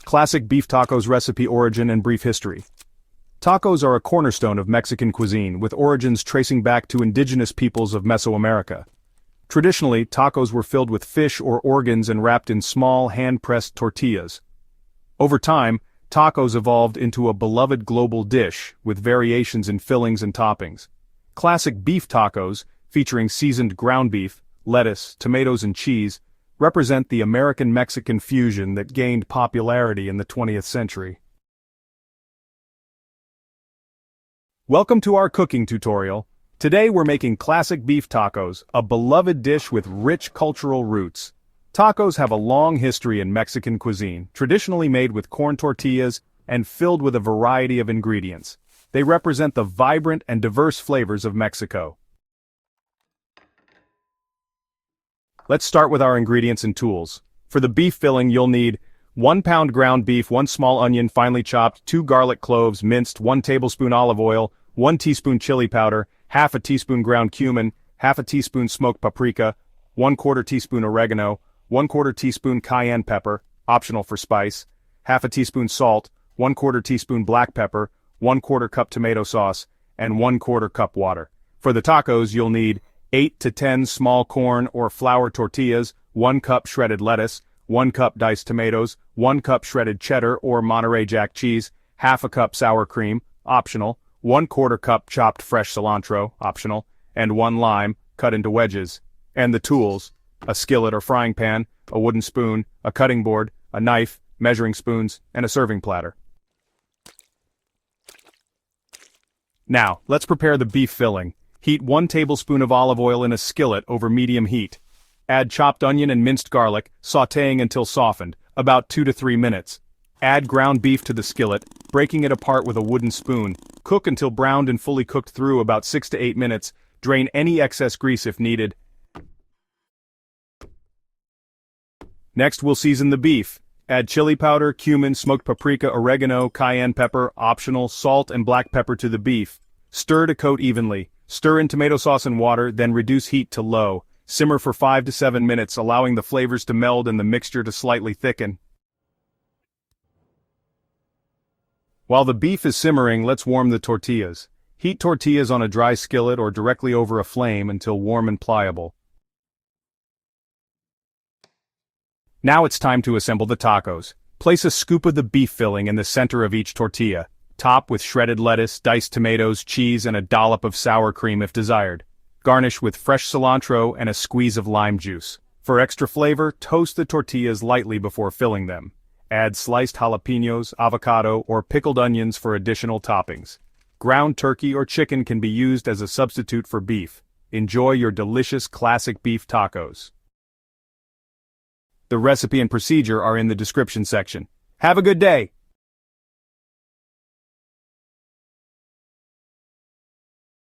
Classic beef tacos recipe origin and brief history. Tacos are a cornerstone of Mexican cuisine, with origins tracing back to indigenous peoples of Mesoamerica. Traditionally, tacos were filled with fish or organs and wrapped in small, hand-pressed tortillas. Over time, tacos evolved into a beloved global dish, with variations in fillings and toppings. Classic beef tacos, featuring seasoned ground beef, lettuce, tomatoes and cheese, represent the American-Mexican fusion that gained popularity in the 20th century. Welcome to our cooking tutorial. Today we're making classic beef tacos, a beloved dish with rich cultural roots. Tacos have a long history in Mexican cuisine, traditionally made with corn tortillas and filled with a variety of ingredients. They represent the vibrant and diverse flavors of Mexico. Let's start with our ingredients and tools. For the beef filling, you'll need 1 pound ground beef, 1 small onion finely chopped, 2 garlic cloves minced, 1 tablespoon olive oil, 1 teaspoon chili powder, half a teaspoon ground cumin, half a teaspoon smoked paprika, 1/4 teaspoon oregano, 1/4 teaspoon cayenne pepper, optional for spice, half a teaspoon salt, 1/4 teaspoon black pepper, 1/4 cup tomato sauce, and 1/4 cup water. For the tacos, you'll need 8 to 10 small corn or flour tortillas, 1 cup shredded lettuce, 1 cup diced tomatoes, 1 cup shredded cheddar or Monterey Jack cheese, half a cup sour cream, optional, 1/4 cup chopped fresh cilantro, optional, and 1 lime, cut into wedges. And the tools: a skillet or frying pan, a wooden spoon, a cutting board, a knife, measuring spoons, and a serving platter. Now, let's prepare the beef filling. Heat 1 tablespoon of olive oil in a skillet over medium heat. Add chopped onion and minced garlic, sautéing until softened, about 2 to 3 minutes. Add ground beef to the skillet, breaking it apart with a wooden spoon. Cook until browned and fully cooked through, about 6 to 8 minutes. Drain any excess grease if needed. Next, we'll season the beef. Add chili powder, cumin, smoked paprika, oregano, cayenne pepper, optional, salt and black pepper to the beef. Stir to coat evenly. Stir in tomato sauce and water, then reduce heat to low. Simmer for 5 to 7 minutes, allowing the flavors to meld and the mixture to slightly thicken. While the beef is simmering, let's warm the tortillas. Heat tortillas on a dry skillet or directly over a flame until warm and pliable. Now it's time to assemble the tacos. Place a scoop of the beef filling in the center of each tortilla. Top with shredded lettuce, diced tomatoes, cheese, and a dollop of sour cream if desired. Garnish with fresh cilantro and a squeeze of lime juice. For extra flavor, toast the tortillas lightly before filling them. Add sliced jalapenos, avocado, or pickled onions for additional toppings. Ground turkey or chicken can be used as a substitute for beef. Enjoy your delicious classic beef tacos. The recipe and procedure are in the description section. Have a good day!